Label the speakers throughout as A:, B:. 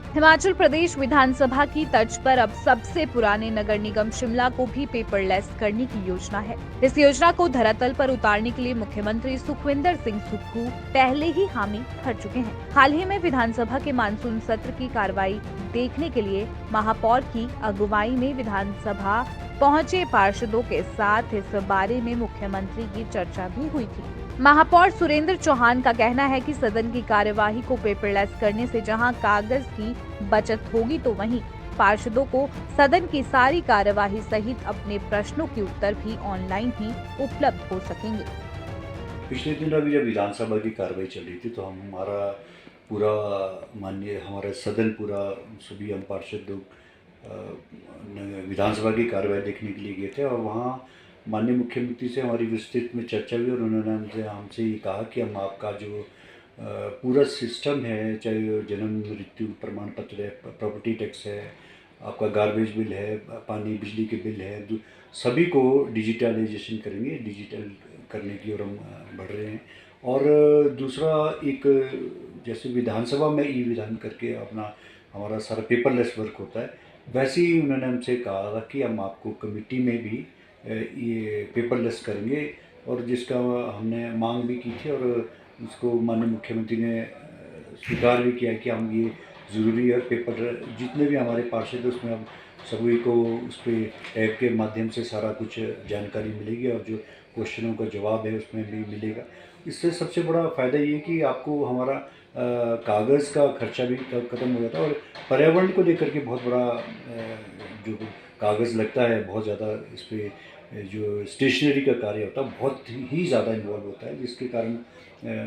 A: हिमाचल प्रदेश विधानसभा की तर्ज पर अब सबसे पुराने नगर निगम शिमला को भी पेपरलेस करने की योजना है। इस योजना को धरातल पर उतारने के लिए मुख्यमंत्री सुखविंदर सिंह सुक्खू पहले ही हामी भर चुके हैं। हाल ही में विधानसभा के मानसून सत्र की कार्रवाई देखने के लिए महापौर की अगुवाई में विधानसभा पहुंचे पार्षदों के साथ इस बारे में मुख्यमंत्री की चर्चा भी हुई थी। महापौर सुरेंद्र चौहान का कहना है कि सदन की कार्यवाही को पेपरलेस करने से जहां कागज की बचत होगी तो वहीं पार्षदों को सदन की सारी कार्यवाही सहित अपने प्रश्नों के उत्तर भी ऑनलाइन ही उपलब्ध हो सकेंगे।
B: पिछले दिन अभी जब विधानसभा की कार्रवाई चल रही थी तो हमारा पूरा माननीय हमारा सदन पूरा सभी हम पार्षद लोग विधानसभा की कार्रवाई देखने के लिए गए थे और वहाँ माननीय मुख्यमंत्री से हमारी विस्तृत में चर्चा हुई और उन्होंने हमसे ये कहा कि हम आपका जो पूरा सिस्टम है, चाहे वो जन्म मृत्यु प्रमाण पत्र है, प्रॉपर्टी टैक्स है, आपका गार्बेज बिल है, पानी बिजली के बिल है, सभी को डिजिटलाइजेशन करेंगे। डिजिटल करने की ओर हम बढ़ रहे हैं। और दूसरा एक जैसे विधानसभा में ई विधान करके अपना हमारा सारा पेपरलेस वर्क होता है, वैसे ही उन्होंने हमसे कहा था कि हम आपको कमेटी में भी ये पेपरलेस करेंगे और जिसका हमने मांग भी की थी और उसको माननीय मुख्यमंत्री ने स्वीकार भी किया कि हम ये ज़रूरी है। पेपर जितने भी हमारे पार्षद हैं उसमें हम सभी को उस पर ऐप के माध्यम से सारा कुछ जानकारी मिलेगी और जो क्वेश्चनों का जवाब है उसमें भी मिलेगा। इससे सबसे बड़ा फ़ायदा ये है कि आपको हमारा कागज़ का खर्चा भी ख़त्म हो जाता है और पर्यावरण को लेकर के बहुत बड़ा जो कागज़ लगता है, बहुत ज़्यादा इस पर जो स्टेशनरी का कार्य होता है बहुत ही ज़्यादा इन्वॉल्व होता है, जिसके कारण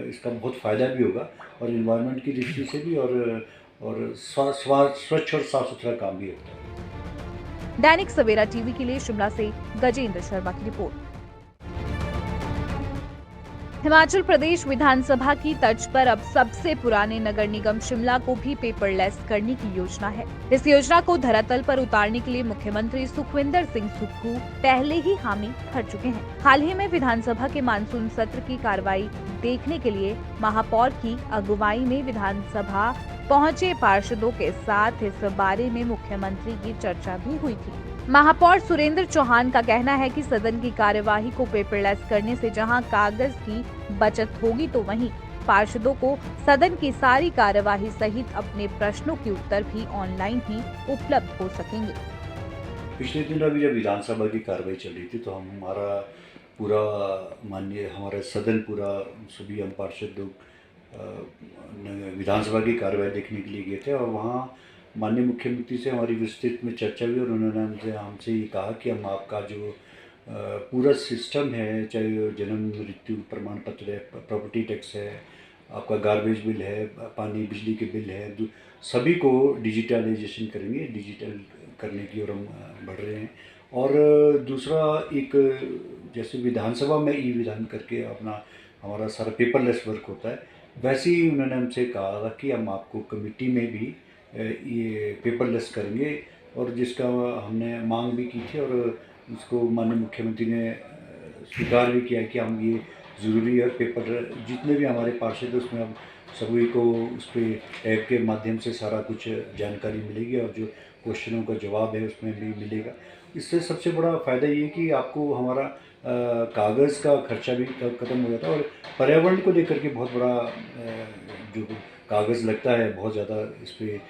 B: इसका बहुत फ़ायदा भी होगा और इन्वायरमेंट की दृष्टि से भी और स्वच्छ और साफ सुथरा काम भी होता है।
A: दैनिक सवेरा टीवी के लिए शिमला से गजेंद्र शर्मा की रिपोर्ट। हिमाचल प्रदेश विधानसभा की तर्ज पर अब सबसे पुराने नगर निगम शिमला को भी पेपरलेस करने की योजना है। इस योजना को धरातल पर उतारने के लिए मुख्यमंत्री सुखविंदर सिंह सुक्खू पहले ही हामी भर चुके हैं। हाल ही में विधानसभा के मानसून सत्र की कार्रवाई देखने के लिए महापौर की अगुवाई में विधानसभा पहुंचे पार्षदों के साथ इस बारे में मुख्यमंत्री की चर्चा भी हुई थी। महापौर सुरेंद्र चौहान का कहना है कि सदन की कार्यवाही को पेपरलेस करने से जहां कागज की बचत होगी तो वहीं पार्षदों को सदन की सारी कार्यवाही सहित अपने प्रश्नों के उत्तर भी ऑनलाइन ही उपलब्ध हो सकेंगे।
B: पिछले दिन अभी जब विधानसभा की कार्रवाई चल रही थी तो हमारा पूरा माननीय हमारा सदन पूरा सभी हम पार्षद लोग विधानसभा की कार्रवाई देखने के लिए गए थे और वहाँ माननीय मुख्यमंत्री से हमारी विस्तृत में चर्चा हुई और उन्होंने हमसे ये कहा कि हम आपका जो पूरा सिस्टम है, चाहे वो जन्म मृत्यु प्रमाण पत्र है, प्रॉपर्टी टैक्स है, आपका गार्बेज बिल है, पानी बिजली के बिल है, सभी को डिजिटलाइजेशन करेंगे। डिजिटल करने की ओर हम बढ़ रहे हैं। और दूसरा एक जैसे विधानसभा में ई विधान करके अपना हमारा सारा पेपरलेस वर्क होता है, वैसे ही उन्होंने हमसे कहा था कि हम आपको कमेटी में भी ये पेपरलेस करेंगे और जिसका हमने मांग भी की थी और उसको माननीय मुख्यमंत्री ने स्वीकार भी किया कि हम ये ज़रूरी है। पेपर जितने भी हमारे पार्षद हैं उसमें हम सभी को उस पर ऐप के माध्यम से सारा कुछ जानकारी मिलेगी और जो क्वेश्चनों का जवाब है उसमें भी मिलेगा। इससे सबसे बड़ा फ़ायदा ये है कि आपको हमारा कागज़ का खर्चा भी ख़त्म हो जाता है और पर्यावरण को लेकर के बहुत बड़ा जो कागज़ लगता है, बहुत ज़्यादा इस पर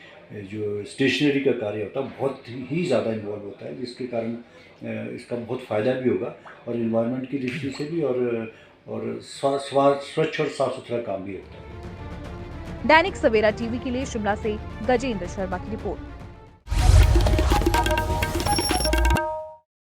B: जो स्टेशनरी का कार्य होता है बहुत ही ज़्यादा इन्वॉल्व होता है, जिसके कारण इसका बहुत फ़ायदा भी होगा और इन्वायरमेंट की दृष्टि से भी और स्वच्छ और साफ सुथरा काम भी होता है।
A: दैनिक सवेरा टीवी के लिए शिमला से गजेंद्र शर्मा की रिपोर्ट।